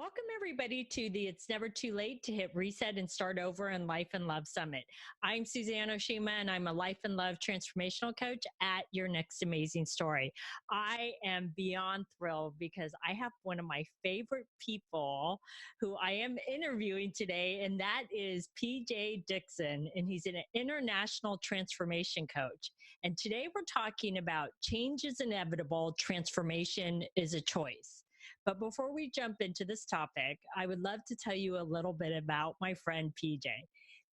Welcome, everybody, to the It's Never Too Late to Hit Reset and Start Over in Life and Love Summit. I'm Suzanne Oshima, and I'm a life and love transformational coach at Your Next Amazing Story. I am beyond thrilled because I have one of my favorite people who I am interviewing today, and that is Dixon, and he's an international transformation coach. And today we're talking about change is inevitable, transformation is a choice. But before we jump into this topic, I would love to tell you a little bit about my friend PJ.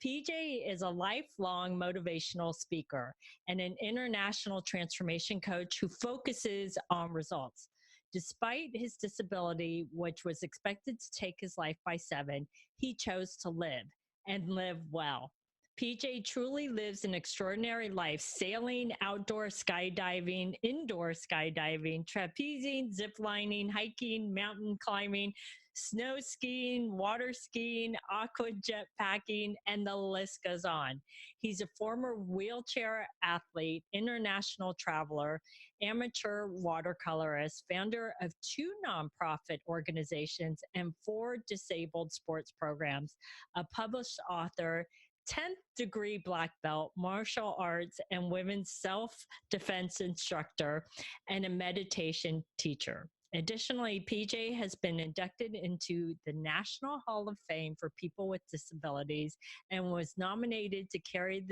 PJ is a lifelong motivational speaker and an international transformation coach who focuses on results. Despite his disability, which was expected to take his life by 7, he chose to live and live well. PJ truly lives an extraordinary life, sailing, outdoor skydiving, indoor skydiving, trapezing, ziplining, hiking, mountain climbing, snow skiing, water skiing, aqua jet packing, and the list goes on. He's a former wheelchair athlete, international traveler, amateur watercolorist, founder of 2 nonprofit organizations and 4 disabled sports programs, a published author, 10th degree black belt, martial arts and women's self-defense instructor, and a meditation teacher. Additionally, PJ has been inducted into the National Hall of Fame for people with disabilities and was nominated to carry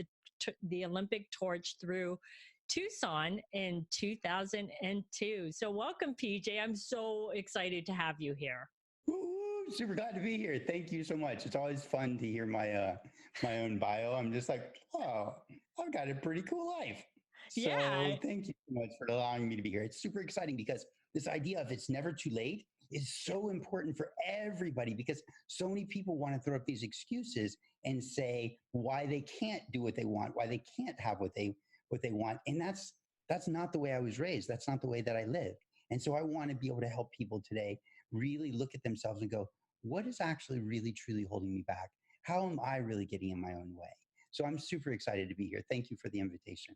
the Olympic torch through Tucson in 2002. So welcome, PJ. I'm so excited to have you here. Ooh, super glad to be here. Thank you so much. It's always fun to hear my own bio. I'm just like, oh, I've got a pretty cool life. Yeah. So thank you so much for allowing me to be here. It's super exciting because this idea of it's never too late is so important for everybody because so many people want to throw up these excuses and say why they can't do what they want, why they can't have what they want. And that's not the way I was raised. That's not the way that I live. And so I want to be able to help people today really look at themselves and go, what is actually really, truly holding me back? How am I really getting in my own way? So I'm super excited to be here. Thank you for the invitation.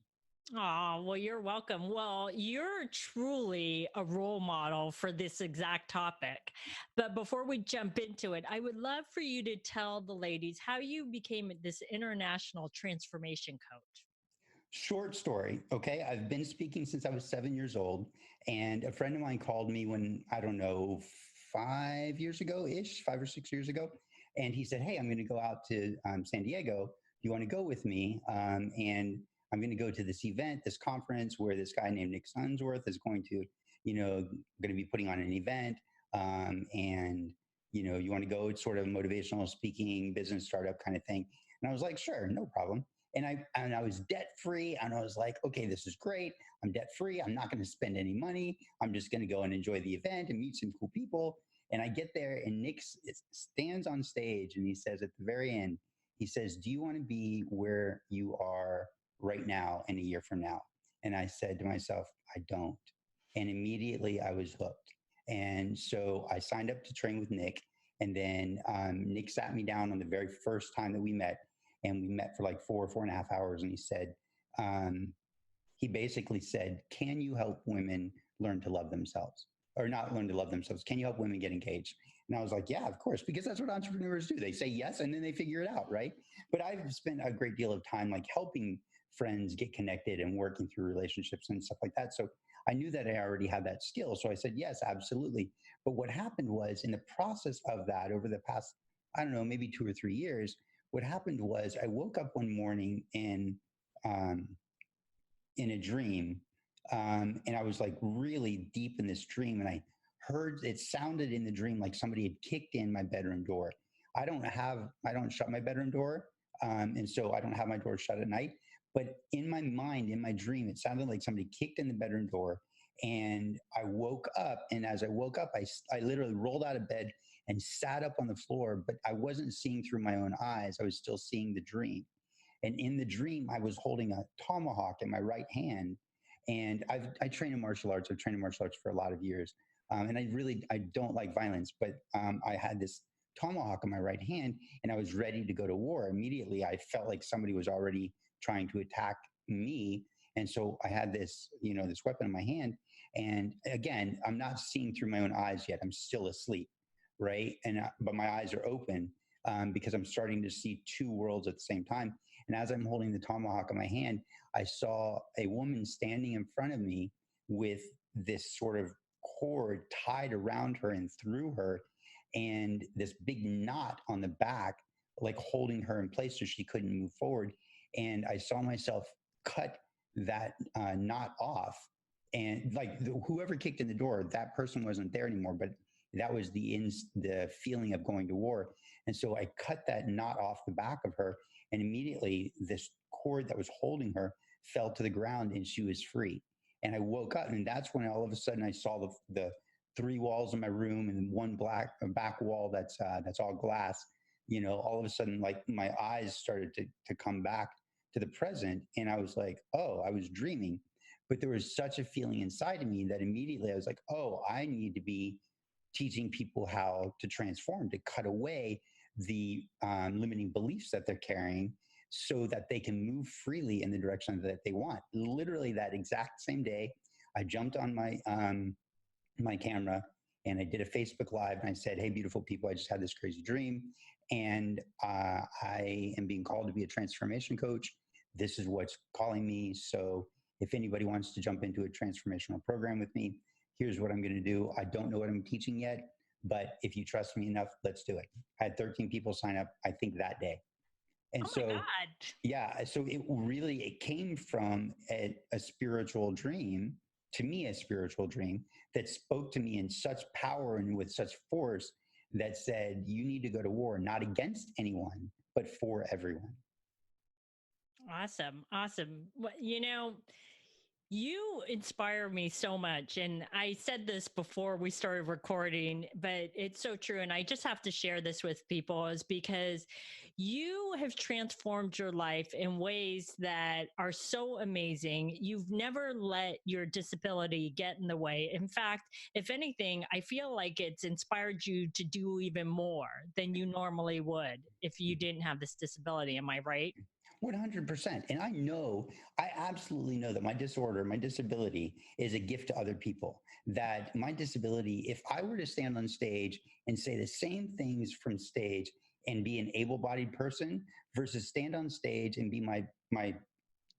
Oh, well, you're welcome. Well, you're truly a role model for this exact topic. But before we jump into it, I would love for you to tell the ladies how you became this international transformation coach. Short story. Okay. I've been speaking since I was 7 years old. And a friend of mine called me when, I don't know, 5 years ago ish, 5 or 6 years ago. And he said, hey, I'm going to go out to San Diego. Do you want to go with me? And I'm going to go to this event, this conference where this guy named Nick Sunsworth is going to, going to be putting on an event. And, you want to go, it's sort of motivational speaking, business startup kind of thing. And I was like, sure, no problem. And I was debt free, and I was like, okay, this is great. I'm debt free. I'm not going to spend any money. I'm just going to go and enjoy the event and meet some cool people. And I get there, and Nick stands on stage, and he says at the very end, he says, do you want to be where you are right now and a year from now? And I said to myself, I don't. And immediately I was hooked. And so I signed up to train with Nick. And then Nick sat me down on the very first time that we met. And we met for like 4.5 hours. And he said, he basically said, can you help women learn to love themselves? Or not learn to love themselves? Can you help women get engaged? And I was like, yeah, of course, because that's what entrepreneurs do. They say yes, and then they figure it out, right? But I've spent a great deal of time like helping friends get connected and working through relationships and stuff like that. So I knew that I already had that skill. So I said, yes, absolutely. But what happened was in the process of that over the past, I don't know, maybe 2 or 3 years, what happened was I woke up one morning in a dream, and I was like really deep in this dream, and I heard it sounded in the dream like somebody had kicked in my bedroom door. I don't shut my bedroom door, and so I don't have my door shut at night. But in my mind, in my dream, it sounded like somebody kicked in the bedroom door, and I woke up. And as I woke up, I literally rolled out of bed and sat up on the floor, but I wasn't seeing through my own eyes. I was still seeing the dream. And in the dream, I was holding a tomahawk in my right hand. And I train in martial arts. I've trained in martial arts for a lot of years. And I don't like violence, but I had this tomahawk in my right hand and I was ready to go to war. Immediately, I felt like somebody was already trying to attack me. And so I had this, this weapon in my hand. And again, I'm not seeing through my own eyes yet. I'm still asleep. right? But my eyes are open because I'm starting to see two worlds at the same time. And as I'm holding the tomahawk in my hand, I saw a woman standing in front of me with this sort of cord tied around her and through her, and this big knot on the back, like holding her in place so she couldn't move forward. And I saw myself cut that knot off. And like whoever kicked in the door, that person wasn't there anymore, but that was the feeling of going to war. And so I cut that knot off the back of her, and immediately this cord that was holding her fell to the ground and she was free. And I woke up, and that's when all of a sudden I saw the three walls in my room and one back wall that's all glass. All of a sudden, like my eyes started to come back to the present, and I was like, oh, I was dreaming. But there was such a feeling inside of me that immediately I was like, oh, I need to be teaching people how to transform, to cut away the limiting beliefs that they're carrying so that they can move freely in the direction that they want. Literally that exact same day, I jumped on my camera and I did a Facebook Live, and I said, hey, beautiful people, I just had this crazy dream, and I am being called to be a transformation coach. This is what's calling me. So if anybody wants to jump into a transformational program with me, here's what I'm going to do. I don't know what I'm teaching yet, but if you trust me enough, let's do it. I had 13 people sign up, I think, that day. And oh my so, God. yeah, so it came from a spiritual dream, to me, a spiritual dream that spoke to me in such power and with such force that said, you need to go to war, not against anyone, but for everyone. Awesome. Awesome. You inspire me so much. And I said this before we started recording, but it's so true. And I just have to share this with people, is because you have transformed your life in ways that are so amazing. You've never let your disability get in the way. In fact, if anything, I feel like it's inspired you to do even more than you normally would if you didn't have this disability. Am I right? 100%. And I absolutely know that my disorder, my disability is a gift to other people. That my disability, if I were to stand on stage and say the same things from stage and be an able-bodied person versus stand on stage and be my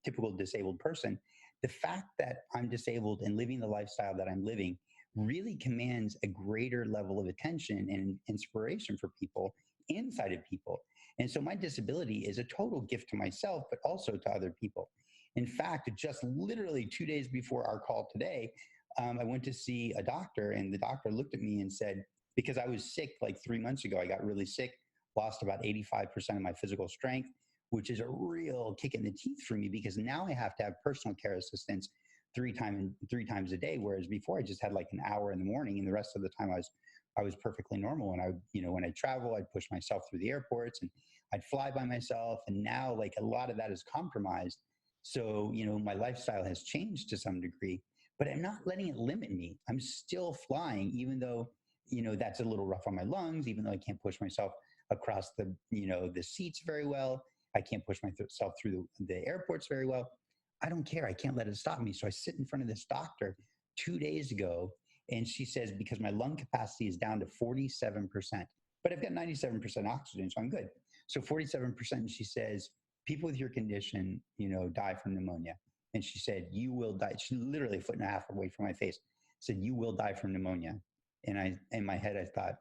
typical disabled person, the fact that I'm disabled and living the lifestyle that I'm living really commands a greater level of attention and inspiration for people, inside of people. And so my disability is a total gift to myself, but also to other people. In fact, just literally 2 days before our call today, I went to see a doctor, and the doctor looked at me and said, because I was sick like 3 months ago, I got really sick, lost about 85% of my physical strength, which is a real kick in the teeth for me, because now I have to have personal care assistance three times a day, whereas before I just had like an hour in the morning, and the rest of the time I was perfectly normal. And when I travel, I'd push myself through the airports and I'd fly by myself. And now like a lot of that is compromised. So, my lifestyle has changed to some degree, but I'm not letting it limit me. I'm still flying, even though, that's a little rough on my lungs, even though I can't push myself across the seats very well. I can't push myself through the airports very well. I don't care. I can't let it stop me. So I sit in front of this doctor 2 days ago, and she says, because my lung capacity is down to 47%, but I've got 97% oxygen, so I'm good. So 47%, she says, people with your condition, die from pneumonia. And she said, you will die. She literally a foot and a half away from my face said, you will die from pneumonia. And in my head, I thought,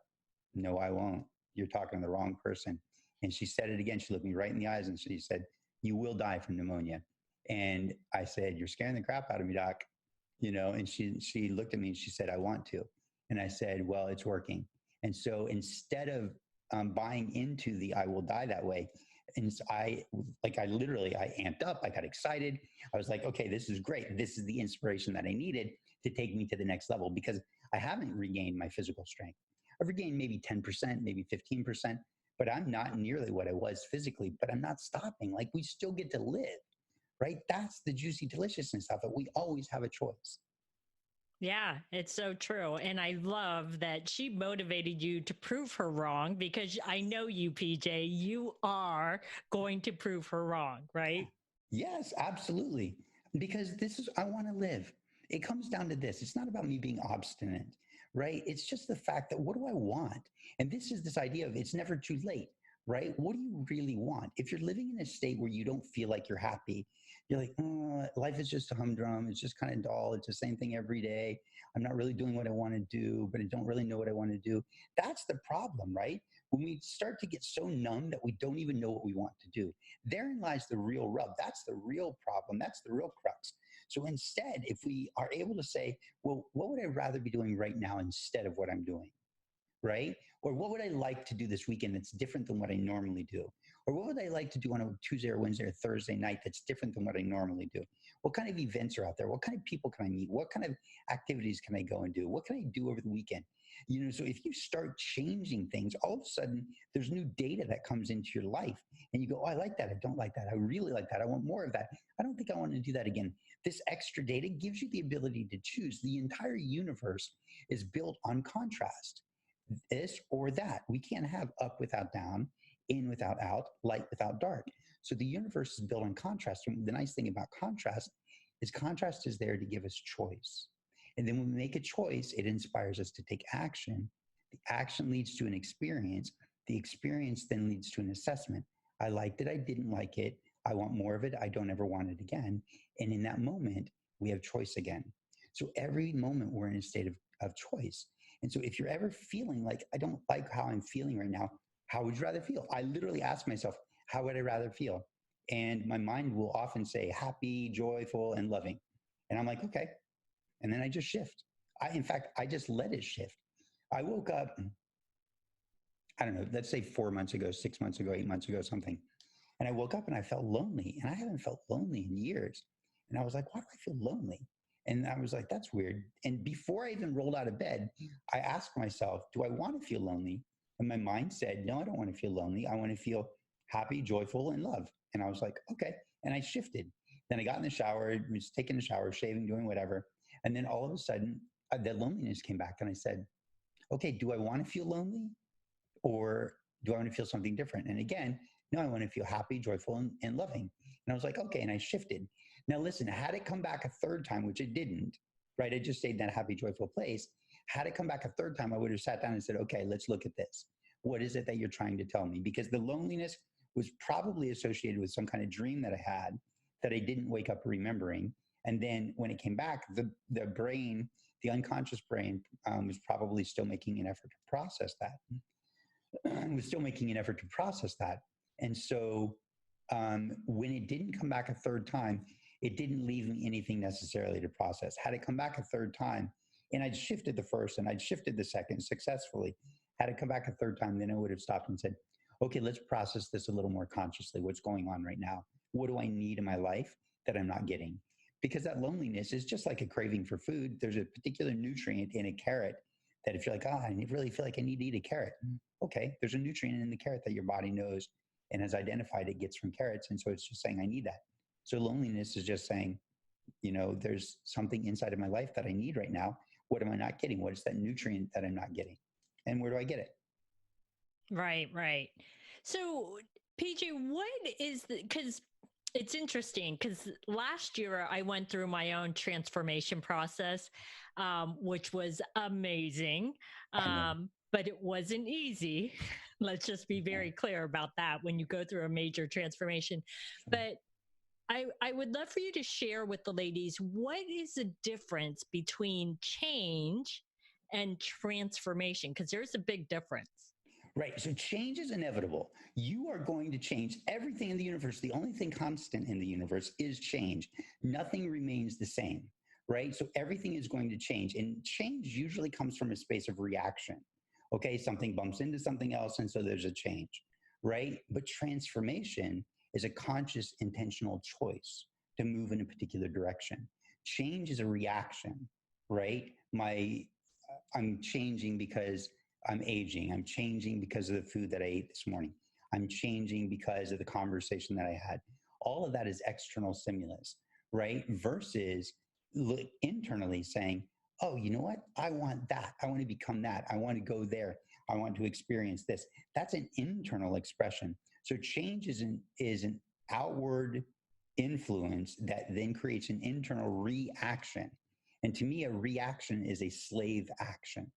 no, I won't. You're talking to the wrong person. And she said it again. She looked me right in the eyes and she said, you will die from pneumonia. And I said, you're scaring the crap out of me, doc. And she looked at me and she said, I want to. And I said, well, it's working. And so instead of buying into the I will die that way, and I amped up. I got excited. I was like, okay, this is great. This is the inspiration that I needed to take me to the next level, because I haven't regained my physical strength. I've regained maybe 10%, maybe 15%, but I'm not nearly what I was physically, but I'm not stopping. Like, we still get to live, right? That's the juicy deliciousness of it. We always have a choice. Yeah, it's so true. And I love that she motivated you to prove her wrong, because I know you, PJ, you are going to prove her wrong, right? Yes, absolutely. Because I want to live. It comes down to this. It's not about me being obstinate, right? It's just the fact that what do I want? And this is this idea of it's never too late, right? What do you really want? If you're living in a state where you don't feel like you're happy, you're like, oh, life is just a humdrum. It's just kind of dull. It's the same thing every day. I'm not really doing what I want to do, but I don't really know what I want to do. That's the problem, right? When we start to get so numb that we don't even know what we want to do, therein lies the real rub. That's the real problem. That's the real crux. So instead, if we are able to say, well, what would I rather be doing right now instead of what I'm doing? Right? Or what would I like to do this weekend that's different than what I normally do? Or what would I like to do on a Tuesday or Wednesday or Thursday night that's different than what I normally do? What kind of events are out there? What kind of people can I meet? What kind of activities can I go and do? What can I do over the weekend? So if you start changing things, all of a sudden there's new data that comes into your life and you go, oh, I like that. I don't like that. I really like that. I want more of that. I don't think I want to do that again. This extra data gives you the ability to choose. The entire universe is built on contrast, this or that. We can't have up without down, in without out, light without dark. So the universe is built on contrast. And the nice thing about contrast is there to give us choice. And then when we make a choice, it inspires us to take action. The action leads to an experience. The experience then leads to an assessment. I liked it. I didn't like it. I want more of it. I don't ever want it again. And in that moment, we have choice again. So every moment we're in a state of choice. And so if you're ever feeling like, I don't like how I'm feeling right now, how would you rather feel? I literally ask myself, how would I rather feel? And my mind will often say happy, joyful, and loving. And I'm like, okay. And then I just shift. In fact, I just let it shift. I woke up, I don't know, let's say 4 months ago, 6 months ago, 8 months ago, something. And I woke up and I felt lonely. And I haven't felt lonely in years. And I was like, why do I feel lonely? And I was like, that's weird. And before I even rolled out of bed, I asked myself, do I want to feel lonely? And my mind said, no, I don't want to feel lonely. I want to feel happy, joyful, and love. And I was like, okay. And I shifted. Then I got in the shower, was taking a shower, shaving, doing whatever. And then all of a sudden, the loneliness came back. And I said, okay, do I want to feel lonely? Or do I want to feel something different? And again, no, I want to feel happy, joyful, and loving. And I was like, okay. And I shifted. Now, listen, had it come back a third time, which it didn't, right? I just stayed in that happy, joyful place. Had it come back a third time, I would have sat down and said, okay, let's look at this. What is it that you're trying to tell me? Because the loneliness was probably associated with some kind of dream that I had that I didn't wake up remembering. And then when it came back, the brain, the unconscious brain, was probably still making an effort to process that. Was still making an effort to process that. And so when it didn't come back a third time, it didn't leave me anything necessarily to process. Had it come back a third time, and I'd shifted the first and I'd shifted the second successfully, had it come back a third time, then I would have stopped and said, okay, let's process this a little more consciously. What's going on right now? What do I need in my life that I'm not getting? Because that loneliness is just like a craving for food. There's a particular nutrient in a carrot that if you're like, I really feel like I need to eat a carrot. Okay, there's a nutrient in the carrot that your body knows and has identified it gets from carrots. And so it's just saying, I need that. So loneliness is just saying, there's something inside of my life that I need right now. What am I not getting? What is that nutrient that I'm not getting? And where do I get it? Right, right. So, PJ, what is the, because it's interesting because last year I went through my own transformation process, which was amazing. I know. But it wasn't easy. Let's just be very clear about that when you go through a major transformation. But I would love for you to share with the ladies what is the difference between change and transformation? Because there's a big difference. Right. So change is inevitable. You are going to change everything in the universe. The only thing constant in the universe is change. Nothing remains the same. Right. So everything is going to change. And change usually comes from a space of reaction. Okay. Something bumps into something else. And so there's a change. Right. But transformation is a conscious, intentional choice to move in a particular direction. Change is a reaction. Right. I'm changing because I'm aging. I'm changing because of the food that I ate this morning. I'm changing because of the conversation that I had. All of that is external stimulus, right? Versus internally saying, oh, you know what? I want that. I want to become that. I want to go there. I want to experience this. That's an internal expression. So change is an outward influence that then creates an internal reaction. And to me, a reaction is a slave action.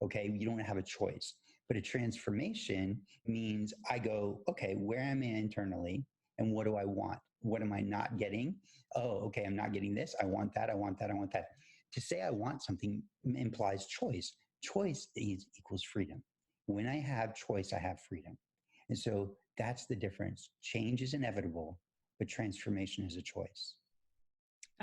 Okay. You don't have a choice. But a transformation means I go, okay, where am I internally and what do I want? What am I not getting? Oh, okay, I'm not getting this. I want that. I want that. I want that. To say I want something implies choice. Choice equals freedom. When I have choice, I have freedom. And so that's the difference. Change is inevitable, but transformation is a choice.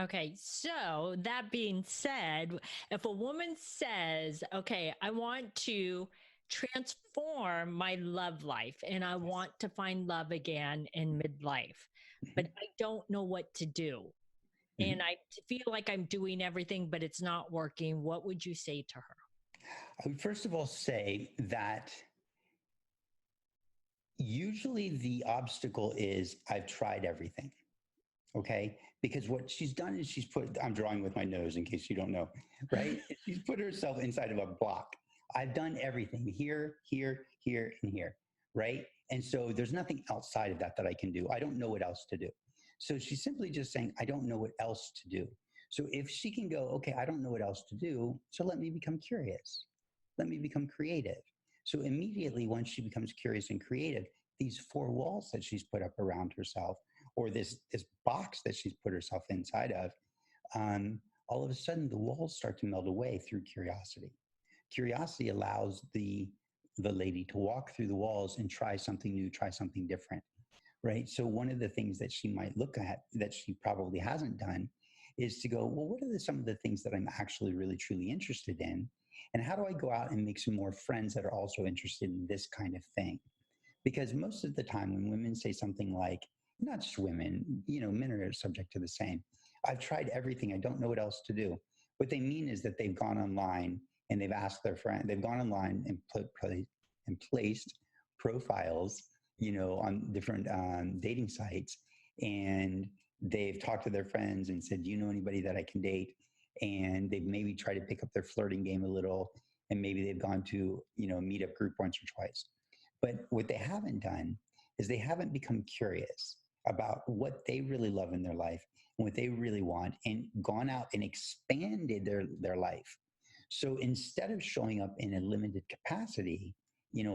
Okay, so that being said, if a woman says, okay, I want to transform my love life and I want to find love again in midlife, but I don't know what to do, Mm-hmm. and I feel like I'm doing everything, but it's not working, what would you say to her? I would first of all say that usually the obstacle is I've tried everything. Okay. Because what she's done is I'm drawing with my nose in case you don't know, right? She's put herself inside of a block. I've done everything here, here, here, and here, right? And so there's nothing outside of that I can do. I don't know what else to do. So she's simply just saying, I don't know what else to do. So if she can go, okay, I don't know what else to do, so let me become curious. Let me become creative. So immediately, once she becomes curious and creative, these four walls that she's put up around herself, or this box that she's put herself inside of, um, all of a sudden the walls start to melt away through curiosity. Curiosity allows the lady to walk through the walls and try something new, try something different, right? So one of the things that she might look at that she probably hasn't done is to go, well, what are some of the things that I'm actually really truly interested in, and how do I go out and make some more friends that are also interested in this kind of thing? Because most of the time when women say something like, not just women, men are subject to the same, I've tried everything, I don't know what else to do, what they mean is that they've gone online and they've asked their friend, they've gone online and placed profiles, on different dating sites, and they've talked to their friends and said, do you know anybody that I can date? And they've maybe tried to pick up their flirting game a little, and maybe they've gone to meetup group once or twice. But what they haven't done is they haven't become curious about what they really love in their life and what they really want, and gone out and expanded their life. So instead of showing up in a limited capacity,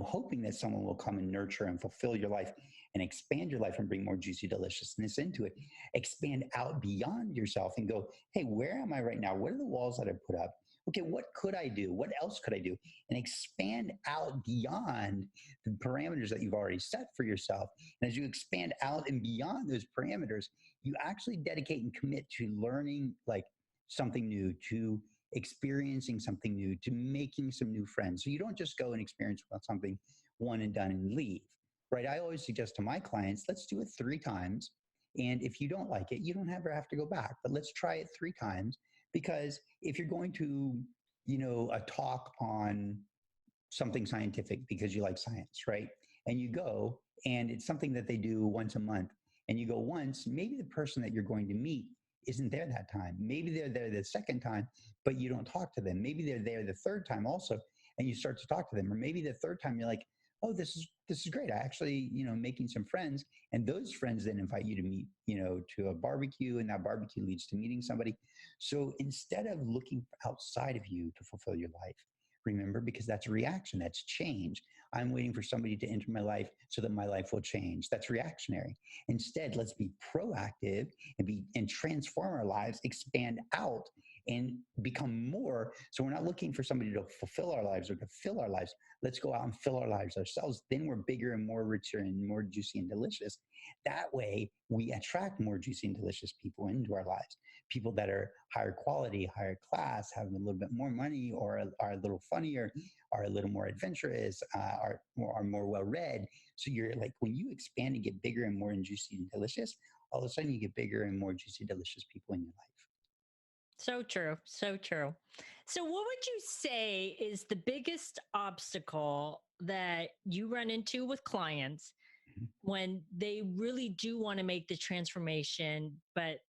hoping that someone will come and nurture and fulfill your life and expand your life and bring more juicy deliciousness into it, expand out beyond yourself and go, hey, where am I right now? What are the walls that I put up? Okay, what could I do? What else could I do? And expand out beyond the parameters that you've already set for yourself. And as you expand out and beyond those parameters, you actually dedicate and commit to learning like something new, to experiencing something new, to making some new friends. So you don't just go and experience something one and done and leave, right? I always suggest to my clients, let's do it 3 times. And if you don't like it, you don't ever have to go back, but let's try it 3 times. Because if you're going to, a talk on something scientific because you like science, right? And you go and it's something that they do once a month, and you go once, maybe the person that you're going to meet isn't there that time. Maybe they're there the second time, but you don't talk to them. Maybe they're there the third time also, and you start to talk to them. Or maybe the third time you're like, oh, this is great. I actually, making some friends, and those friends then invite you to meet, to a barbecue, and that barbecue leads to meeting somebody. So instead of looking outside of you to fulfill your life, remember, because that's reaction, that's change. I'm waiting for somebody to enter my life so that my life will change. That's reactionary. Instead, let's be proactive and transform our lives, expand out, and become more. So we're not looking for somebody to fulfill our lives or to fill our lives. Let's go out and fill our lives ourselves. Then we're bigger and more richer and more juicy and delicious. That way, we attract more juicy and delicious people into our lives. People that are higher quality, higher class, have a little bit more money, or are a little funnier, are a little more adventurous, are more well read. So you're like, when you expand and get bigger and more and juicy and delicious, all of a sudden you get bigger and more juicy, delicious people in your life. So true. So true. So, what would you say is the biggest obstacle that you run into with clients Mhm. when they really do want to make the transformation, but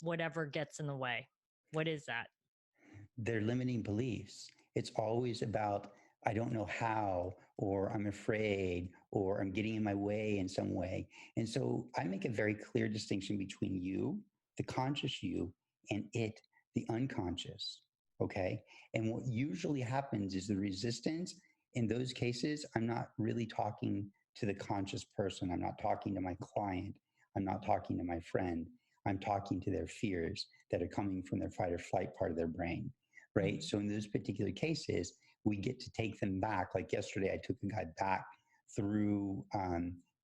whatever gets in the way? What is that? They're limiting beliefs. It's always about, I don't know how, or I'm afraid, or I'm getting in my way in some way. And so I make a very clear distinction between you, the conscious you, and it, the unconscious. Okay. And what usually happens is the resistance in those cases, I'm not really talking to the conscious person. I'm not talking to my client. I'm not talking to my friend. I'm talking to their fears that are coming from their fight or flight part of their brain. Right. So in those particular cases, we get to take them back. Like yesterday, I took a guy back through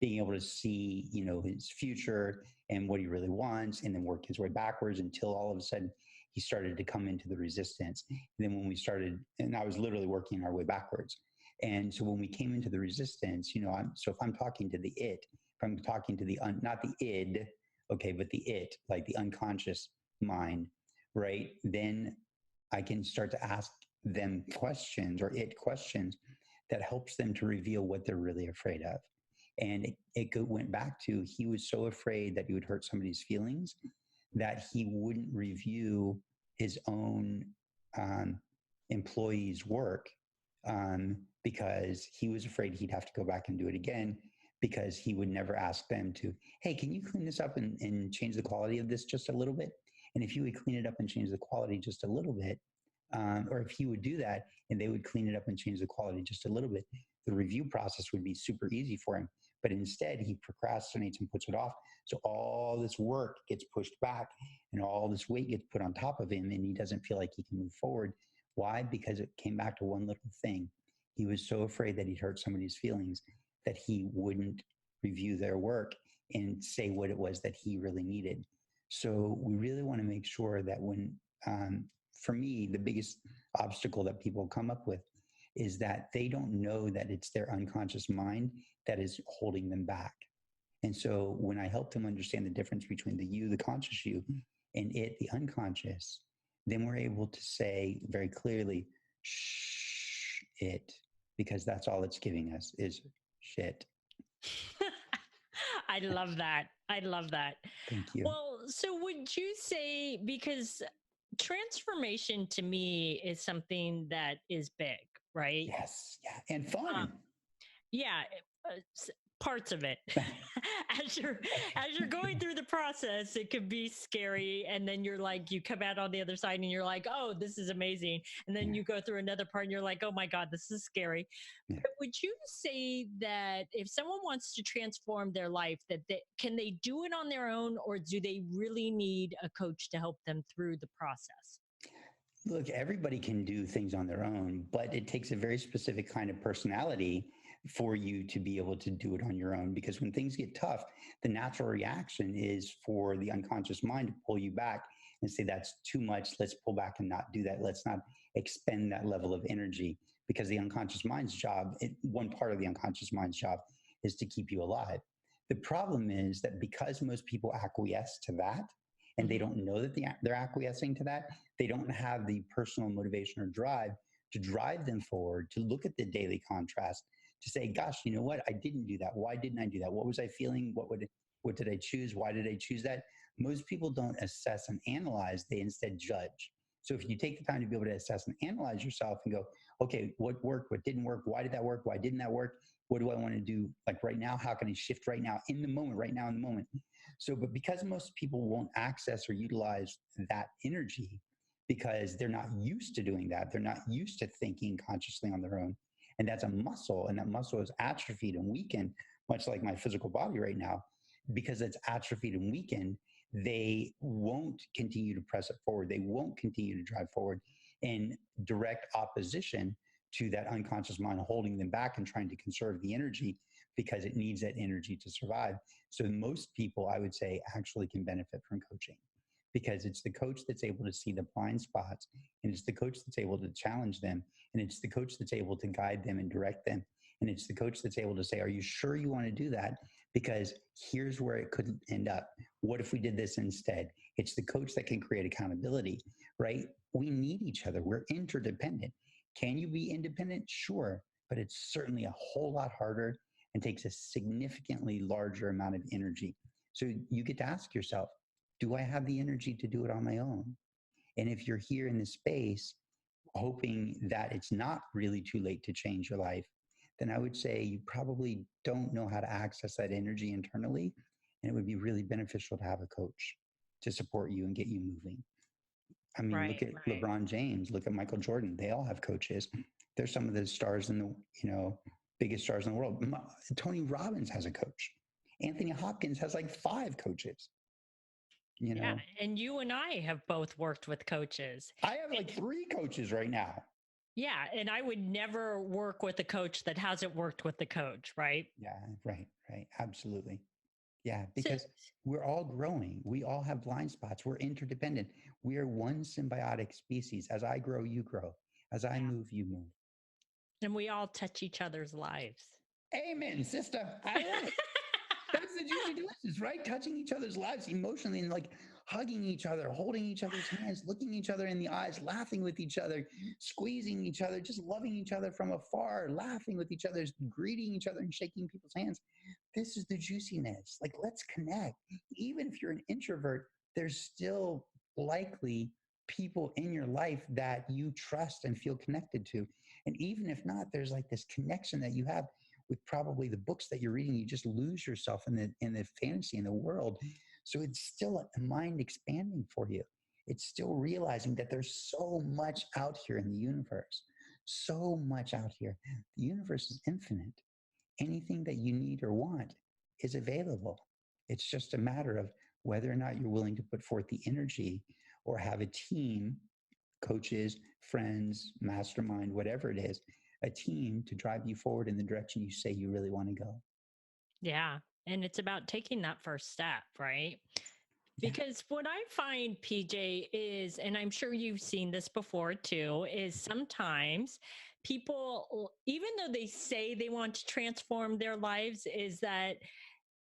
being able to see, his future and what he really wants, and then work his way backwards until all of a sudden he started to come into the resistance. And then when we started, and I was literally working our way backwards. And so when we came into the resistance, so if I'm talking to the it, if I'm talking to the, not the id, okay, but the it, like the unconscious mind, right? Then I can start to ask them questions or it questions that helps them to reveal what they're really afraid of. And it went back to, he was so afraid that he would hurt somebody's feelings that he wouldn't review his own employees' work because he was afraid he'd have to go back and do it again, because he would never ask them to, hey, can you clean this up and change the quality of this just a little bit? And if you would clean it up and change the quality just a little bit, or if he would do that and they would clean it up and change the quality just a little bit, the review process would be super easy for him. But instead, he procrastinates and puts it off. So all this work gets pushed back and all this weight gets put on top of him, and he doesn't feel like he can move forward. Why? Because it came back to one little thing. He was so afraid that he'd hurt somebody's feelings that he wouldn't review their work and say what it was that he really needed. So we really want to make sure that when, for me, the biggest obstacle that people come up with is that they don't know that it's their unconscious mind that is holding them back. And so when I help them understand the difference between the you, the conscious you, and it, the unconscious, then we're able to say very clearly, shh, it, because that's all it's giving us is shit. I love that. I love that. Thank you. Well, so would you say, because transformation to me is something that is big, right? Yes. Yeah. And fun. Yeah. Parts of it. as you're going through the process, it could be scary, and then you're like, you come out on the other side and you're like, oh, this is amazing, and then you go through another part and you're like, oh my god, this is scary. But would you say that if someone wants to transform their life, that can they do it on their own, or do they really need a coach to help them through the process? Look, everybody can do things on their own, but it takes a very specific kind of personality for you to be able to do it on your own. Because when things get tough, the natural reaction is for the unconscious mind to pull you back and say, that's too much. Let's pull back and not do that. Let's not expend that level of energy, because the unconscious mind's job, one part of the unconscious mind's job is to keep you alive. The problem is that because most people acquiesce to that, and they don't know that they're acquiescing to that, they don't have the personal motivation or drive to drive them forward, to look at the daily contrast, to say, gosh, you know what? I didn't do that. Why didn't I do that? What was I feeling? What did I choose? Why did I choose that? Most people don't assess and analyze. They instead judge. So if you take the time to be able to assess and analyze yourself and go, okay, what worked? What didn't work? Why did that work? Why didn't that work? What do I want to do? Like right now, how can I shift right now in the moment, right now in the moment? So, but because most people won't access or utilize that energy because they're not used to doing that, they're not used to thinking consciously on their own. And that's a muscle, and that muscle is atrophied and weakened, much like my physical body right now. Because it's atrophied and weakened, they won't continue to press it forward. They won't continue to drive forward in direct opposition to that unconscious mind holding them back and trying to conserve the energy because it needs that energy to survive. So most people, I would say, actually can benefit from coaching, because it's the coach that's able to see the blind spots, and it's the coach that's able to challenge them, and it's the coach that's able to guide them and direct them, and it's the coach that's able to say, are you sure you want to do that? Because here's where it could end up. What if we did this instead? It's the coach that can create accountability, right? We need each other. We're interdependent. Can you be independent? Sure, but it's certainly a whole lot harder and takes a significantly larger amount of energy. So you get to ask yourself, do I have the energy to do it on my own? And if you're here in this space hoping that it's not really too late to change your life, then I would say you probably don't know how to access that energy internally. And it would be really beneficial to have a coach to support you and get you moving. I mean, look Right, at right. LeBron James, look at Michael Jordan. They all have coaches. They're some of the stars in the, biggest stars in the world. Tony Robbins has a coach. Anthony Hopkins has like 5 coaches, you Yeah. know. And you and I have both worked with coaches. I have like 3 coaches right now. Yeah. And I would never work with a coach that hasn't worked with the coach, right? Yeah, right, right. Absolutely. Yeah, So, because we're all growing. We all have blind spots. We're interdependent. We are one symbiotic species. As I grow, you grow. As I yeah. move, you move. And we all touch each other's lives. Amen, sister. I love it. That's the juicy delicious, right? Touching each other's lives emotionally and like hugging each other, holding each other's hands, looking each other in the eyes, laughing with each other, squeezing each other, just loving each other from afar, laughing with each other, greeting each other and shaking people's hands. This is the juiciness. Like, let's connect. Even if you're an introvert, there's still likely people in your life that you trust and feel connected to. And even if not, there's like this connection that you have with probably the books that you're reading. You just lose yourself in the fantasy in the world. So it's still a mind expanding for you. It's still realizing that there's so much out here in the universe, so much out here. The universe is infinite. Anything that you need or want is available. It's just a matter of whether or not you're willing to put forth the energy or have a team, coaches, friends, mastermind, whatever it is, a team to drive you forward in the direction you say you really want to go. Yeah. And it's about taking that first step, right? Yeah. Because what I find, PJ, is, and I'm sure you've seen this before too, is sometimes people, even though they say they want to transform their lives, is that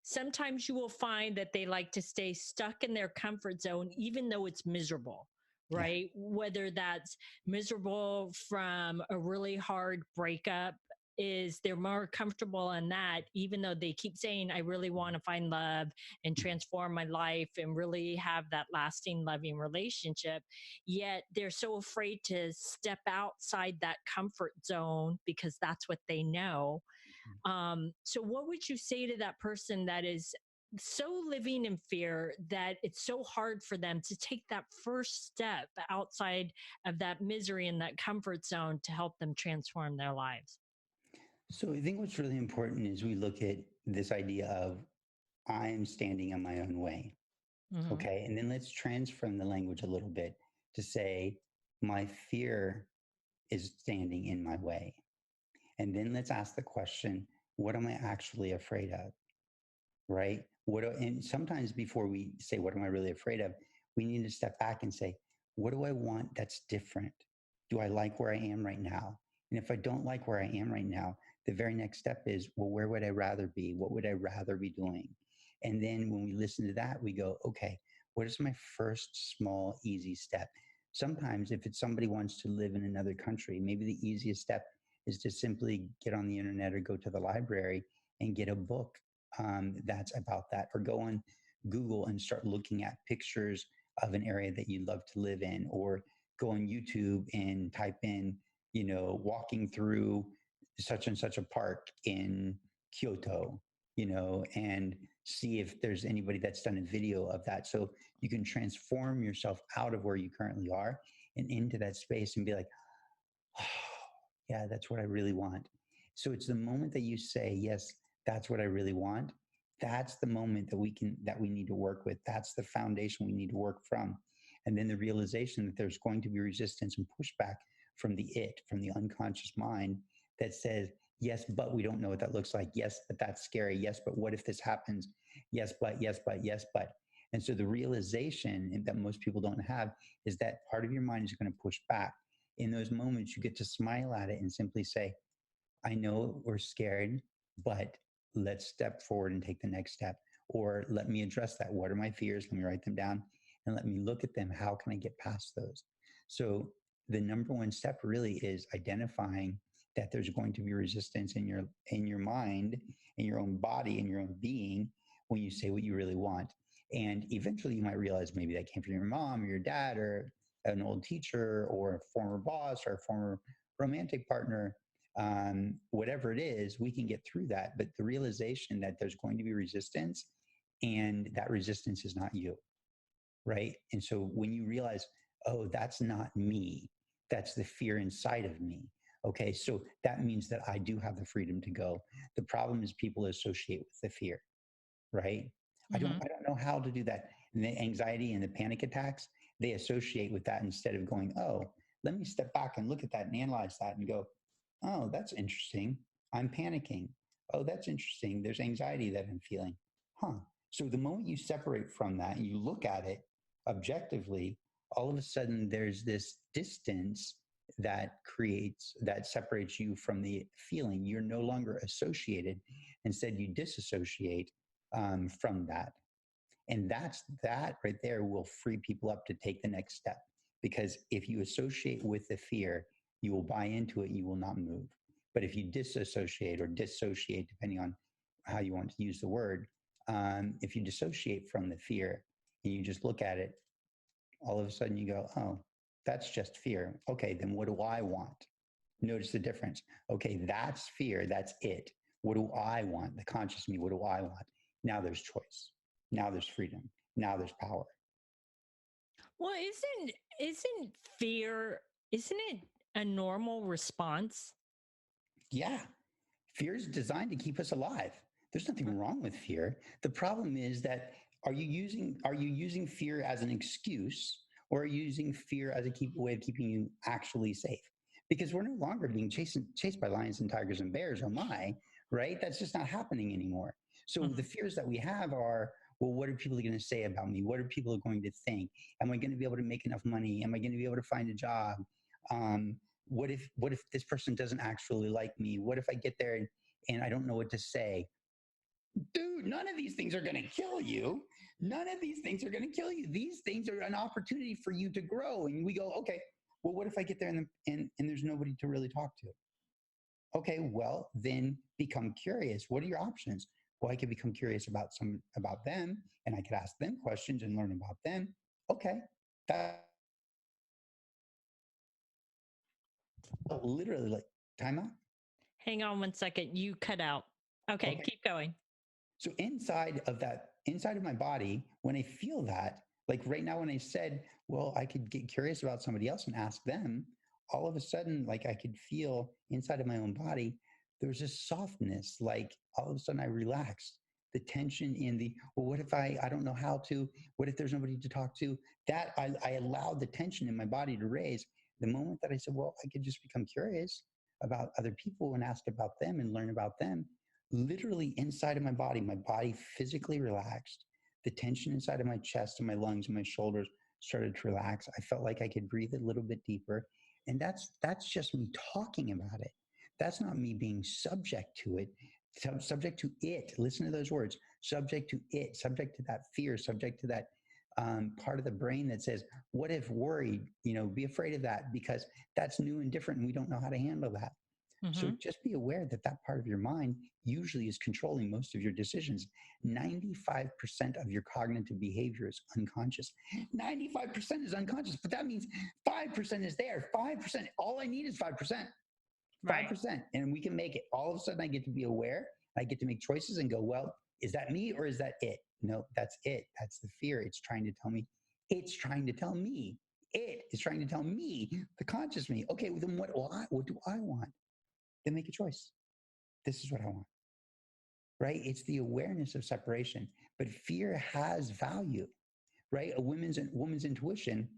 sometimes you will find that they like to stay stuck in their comfort zone, even though it's miserable, Yeah. right? Whether that's miserable from a really hard breakup, is they're more comfortable in that, even though they keep saying, I really want to find love and transform my life and really have that lasting, loving relationship. Yet they're so afraid to step outside that comfort zone because that's what they know. So, what would you say to that person that is so living in fear that it's so hard for them to take that first step outside of that misery and that comfort zone to help them transform their lives? So I think what's really important is we look at this idea of I am standing in my own way. Hmm. Okay. And then let's transform the language a little bit to say, my fear is standing in my way. And then let's ask the question, what am I actually afraid of? Right? And sometimes before we say, what am I really afraid of? We need to step back and say, what do I want that's different? Do I like where I am right now? And if I don't like where I am right now, the very next step is, well, where would I rather be? What would I rather be doing? And then when we listen to that, we go, okay, what is my first small, easy step? Sometimes if it's somebody wants to live in another country, maybe the easiest step is to simply get on the internet or go to the library and get a book that's about that, or go on Google and start looking at pictures of an area that you'd love to live in, or go on YouTube and type in, walking through such and such a park in Kyoto, and see if there's anybody that's done a video of that. So you can transform yourself out of where you currently are and into that space and be like, oh, yeah, that's what I really want. So it's the moment that you say, yes, that's what I really want. That's the moment that we need to work with. That's the foundation we need to work from. And then the realization that there's going to be resistance and pushback from the unconscious mind that says, yes, but we don't know what that looks like. Yes, but that's scary. Yes, but what if this happens? Yes, but, yes, but, yes, but. And so the realization that most people don't have is that part of your mind is going to push back. In those moments, you get to smile at it and simply say, I know we're scared, but let's step forward and take the next step. Or let me address that. What are my fears? Let me write them down and let me look at them. How can I get past those? So the number one step really is identifying that there's going to be resistance in your mind, in your own body, in your own being when you say what you really want. And eventually you might realize maybe that came from your mom or your dad or an old teacher or a former boss or a former romantic partner, whatever it is, we can get through that. But the realization that there's going to be resistance and that resistance is not you, right? And so when you realize, oh, that's not me. That's the fear inside of me. Okay, so that means that I do have the freedom to go. The problem is people associate with the fear, right? Mm-hmm. I don't know how to do that. And the anxiety and the panic attacks, they associate with that instead of going, oh, let me step back and look at that and analyze that and go, oh, that's interesting. I'm panicking. Oh, that's interesting. There's anxiety that I'm feeling. Huh. So the moment you separate from that and you look at it objectively, all of a sudden there's this distance that separates you from the feeling. You're no longer associated. Instead, you disassociate from that. And that right there will free people up to take the next step. Because if you associate with the fear, you will buy into it, you will not move. But if you disassociate or dissociate, depending on how you want to use the word, if you dissociate from the fear and you just look at it, all of a sudden you go, oh, that's just fear. Okay, then what do I want? Notice the difference. Okay, that's fear. That's it. What do I want? The conscious me, what do I want? Now there's choice. Now there's freedom. Now there's power. Well, isn't fear, isn't it a normal response? Yeah, fear is designed to keep us alive. There's nothing wrong with fear. The problem is that are you using fear as an excuse, or are you using fear as a way of keeping you actually safe? Because we're no longer being chased by lions and tigers and bears. Oh my, right? That's just not happening anymore. So the Mhm. fears that we have are, well, what are people going to say about me? What are people going to think? Am I going to be able to make enough money? Am I going to be able to find a job? Um, what if this person doesn't actually like me? What if I get there and I don't know what to say? Dude, none of these things are going to kill you. None of these things are going to kill you. These things are an opportunity for you to grow. And we go, okay, well, what if I get there and there's nobody to really talk to? Okay, well, then become curious. What are your options? Well, I could become curious about them, and I could ask them questions and learn about them. Okay, that literally like time out. Hang on one second. You cut out. Okay, Okay. keep going. So inside of my body, when I feel that, like right now, when I said, well, I could get curious about somebody else and ask them, all of a sudden, like I could feel inside of my own body, there was this softness, like all of a sudden I relaxed. The tension in the, well, what if I don't know how to, what if there's nobody to talk to? That I allowed the tension in my body to raise. The moment that I said, well, I could just become curious about other people and ask about them and learn about them, literally inside of my body physically relaxed. The tension inside of my chest and my lungs and my shoulders started to relax. I felt like I could breathe a little bit deeper. And that's just me talking about it. That's not me being subject to it, subject to it. Listen to those words, subject to it, subject to that fear, subject to that part of the brain that says, what if worried, be afraid of that because that's new and different and we don't know how to handle that. So Hmm. just be aware that that part of your mind usually is controlling most of your decisions. 95% of your cognitive behavior is unconscious. 95% is unconscious, but that means 5% is there. 5%, all I need is 5%. Right. 5%, and we can make it. All of a sudden, I get to be aware. I get to make choices and go, well, is that me or is that it? No, that's it. That's the fear. It's trying to tell me. It's trying to tell me. It is trying to tell me, the conscious me. Okay, well, then what do I want? Then make a choice. This is what I want, right? It's the awareness of separation. But fear has value, right? A woman's intuition,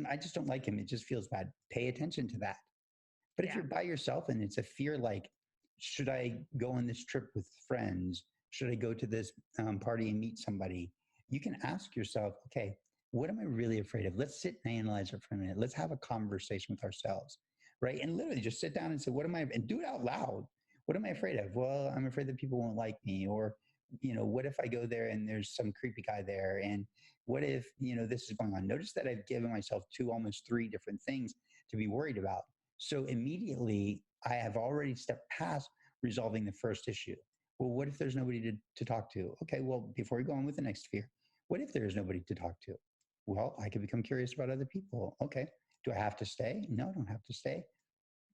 I just don't like him. It just feels bad. Pay attention to that. But if Yeah. you're by yourself and it's a fear like, should I go on this trip with friends? Should I go to this party and meet somebody? You can ask yourself, okay, what am I really afraid of? Let's sit and analyze it for a minute. Let's have a conversation with ourselves, right? And literally just sit down and say, and do it out loud. What am I afraid of? Well, I'm afraid that people won't like me. Or, what if I go there and there's some creepy guy there? And what if, this is going on? Notice that I've given myself almost three different things to be worried about. So immediately I have already stepped past resolving the first issue. Well, what if there's nobody to talk to? Okay, well, before we go on with the next fear, what if there is nobody to talk to? Well, I could become curious about other people. Okay, do I have to stay? No, I don't have to stay.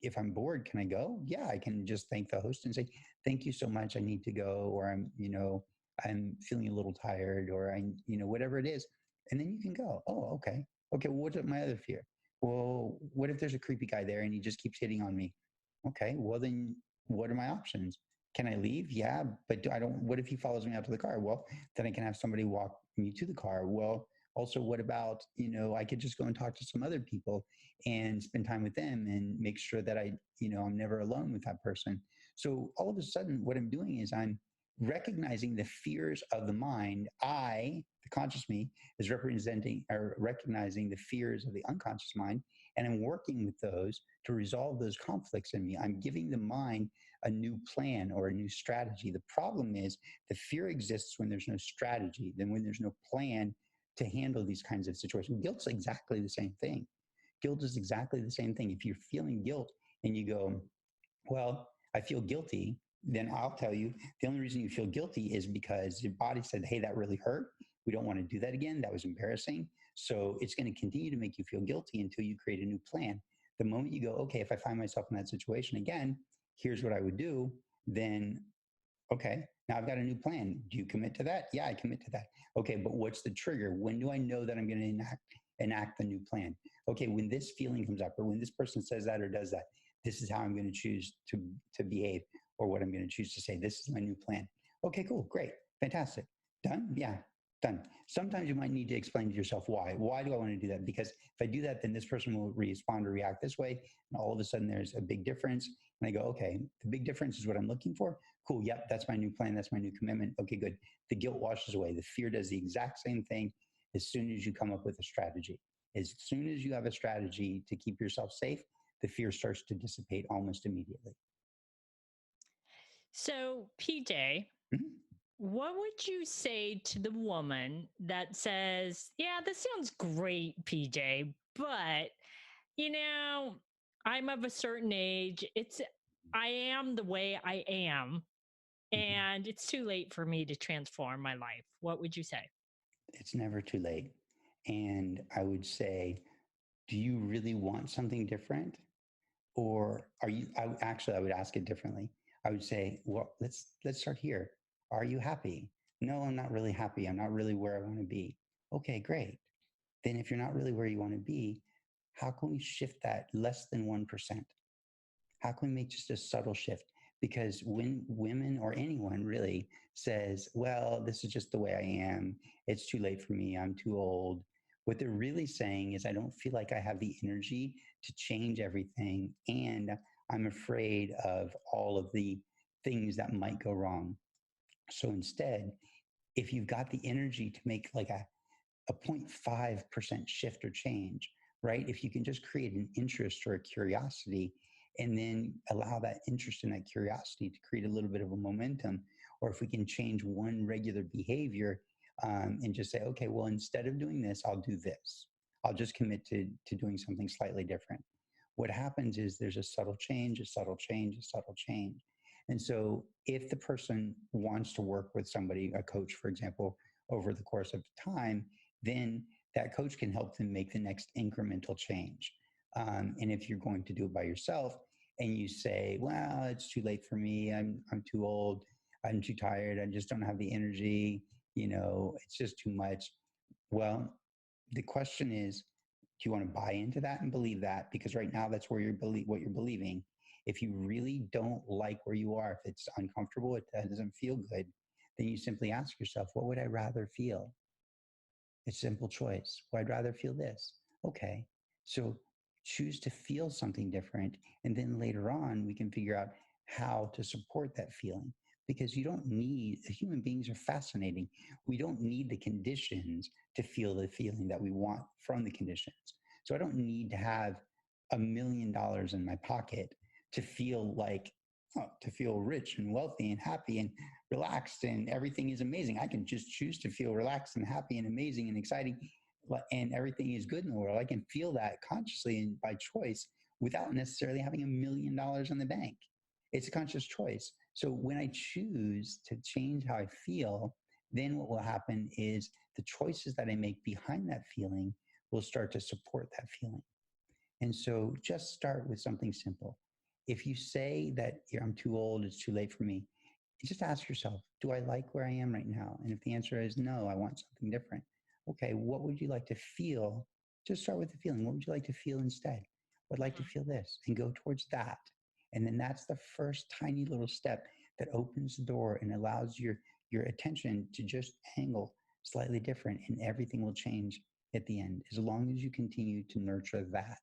If I'm bored, can I go? Yeah, I can just thank the host and say, thank you so much. I need to go, or I'm feeling a little tired, or whatever it is. And then you can go, oh, okay. Okay, well, what's my other fear? Well, what if there's a creepy guy there and he just keeps hitting on me? Okay, well, then what are my options? Can I leave? Yeah, but I don't. What if he follows me out to the car? Well, then I can have somebody walk me to the car. Well, also, what about, I could just go and talk to some other people and spend time with them and make sure that I'm never alone with that person. So all of a sudden, what I'm doing is I'm recognizing the fears of the mind. The conscious me, is representing or recognizing the fears of the unconscious mind, and I'm working with those to resolve those conflicts in me. I'm giving the mind a new plan or a new strategy. The problem is the fear exists when there's no strategy, then when there's no plan to handle these kinds of situations. Guilt's exactly the same thing. Guilt is exactly the same thing. If you're feeling guilt and you go, well, I feel guilty, then I'll tell you the only reason you feel guilty is because your body said, hey, that really hurt. We don't want to do that again. That was embarrassing. So it's going to continue to make you feel guilty until you create a new plan. The moment you go, okay, if I find myself in that situation again, here's what I would do, then, okay, now I've got a new plan. Do you commit to that? Yeah, I commit to that. Okay, but what's the trigger? When do I know that I'm going to enact the new plan? Okay, when this feeling comes up or when this person says that or does that, this is how I'm going to choose to behave, or what I'm going to choose to say. This is my new plan. Okay, cool, great, fantastic. Done? Yeah, done. Sometimes you might need to explain to yourself why. Why do I want to do that? Because if I do that, then this person will respond or react this way. And all of a sudden there's a big difference. And I go, okay, the big difference is what I'm looking for. Cool. Yep. That's my new plan. That's my new commitment. Okay, good. The guilt washes away. The fear does the exact same thing as soon as you come up with a strategy. As soon as you have a strategy to keep yourself safe, the fear starts to dissipate almost immediately. So, PJ, Mhm. what would you say to the woman that says, yeah, this sounds great, PJ, but, you know, I'm of a certain age. I am the way I am, Mhm. and it's too late for me to transform my life. What would you say? It's never too late. And I would say, do you really want something different? Or are you, I would ask it differently. I would say, well, let's start here. Are you happy? No, I'm not really happy. I'm not really where I want to be. Okay, great. Then if you're not really where you want to be, how can we shift that less than 1%? How can we make just a subtle shift? Because when women or anyone really says, well, this is just the way I am, it's too late for me, I'm too old, what they're really saying is, I don't feel like I have the energy to change everything. And I'm afraid of all of the things that might go wrong. So instead, if you've got the energy to make like a 0.5% shift or change, right? If you can just create an interest or a curiosity and then allow that interest and that curiosity to create a little bit of a momentum, or if we can change one regular behavior and just say, okay, well, instead of doing this, I'll do this. I'll just commit to doing something slightly different. What happens is there's a subtle change, a subtle change, a subtle change. And so if the person wants to work with somebody, a coach, for example, over the course of time, then that coach can help them make the next incremental change. And if you're going to do it by yourself and you say, well, it's too late for me, I'm too old, I'm too tired, I just don't have the energy, it's just too much. Well, the question is, do you want to buy into that and believe that? Because right now that's where what you're believing. If you really don't like where you are, if it's uncomfortable, it doesn't feel good, then you simply ask yourself, what would I rather feel? It's a simple choice. Well, I'd rather feel this. Okay. So choose to feel something different. And then later on, we can figure out how to support that feeling, because you don't need, human beings are fascinating. We don't need the conditions to feel the feeling that we want from the conditions. So I don't need to have $1 million in my pocket to feel like, to feel rich and wealthy and happy and relaxed and everything is amazing. I can just choose to feel relaxed and happy and amazing and exciting, and everything is good in the world. I can feel that consciously and by choice without necessarily having $1 million in the bank. It's a conscious choice. So when I choose to change how I feel, then what will happen is the choices that I make behind that feeling will start to support that feeling. And so just start with something simple. If you say that I'm too old, it's too late for me, just ask yourself, do I like where I am right now? And if the answer is no, I want something different. Okay, what would you like to feel Just start with the feeling. What would you like to feel instead? Would like to Mhm. feel this, and go towards that. And then that's the first tiny little step that opens the door and allows your attention to just angle slightly different, and everything will change at the end as long as you continue to nurture that.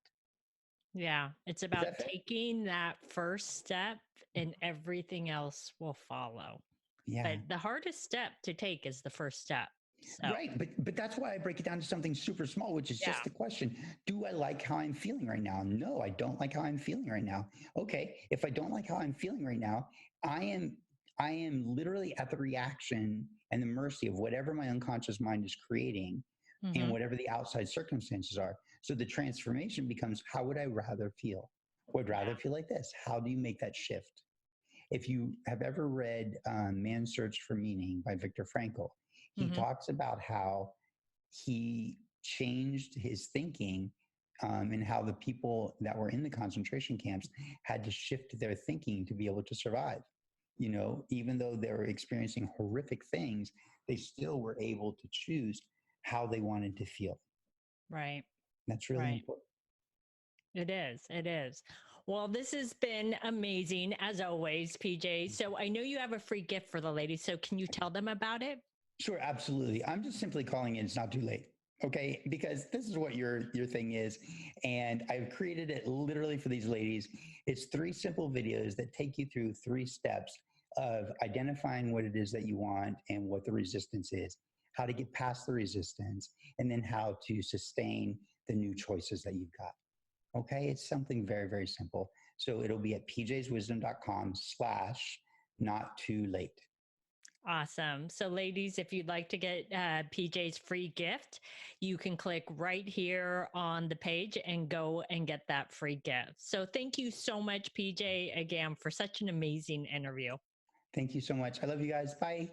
Yeah, it's Is about that fair? taking that first step and everything else will follow. Yeah. But the hardest step to take is the first step. So, Right, but that's why I break it down to something super small, which is just yeah. the question: do I like how I'm feeling right now? No, I don't like how I'm feeling right now. Okay, if I don't like how I'm feeling right now, I am I am literally at the reaction and the mercy of whatever my unconscious mind is creating, and Mhm. whatever the outside circumstances are. So the transformation becomes: how would I rather feel? Would rather Yeah. feel like this. How do you make that shift? If you have ever read Man's Search for Meaning by Viktor Frankl, he Mhm. talks about how he changed his thinking, and how the people that were in the concentration camps had to shift their thinking to be able to survive. Even though they were experiencing horrific things, they still were able to choose how they wanted to feel. Right. That's really Right. important. It is. It is. Well, this has been amazing as always, PJ. So I know you have a free gift for the ladies. So can you tell them about it? Sure, absolutely. I'm just simply calling it "It's Not Too Late." Okay, because this is what your thing is, and I've created it literally for these ladies. It's three simple videos that take you through three steps of identifying what it is that you want and what the resistance is, how to get past the resistance, and then how to sustain the new choices that you've got. Okay, it's something very, very simple. So it'll be at pjswisdom.com/not too late. Awesome. So, ladies, if you'd like to get PJ's free gift, you can click right here on the page and go and get that free gift. So, thank you so much, PJ, again, for such an amazing interview. Thank you so much. I love you guys. Bye.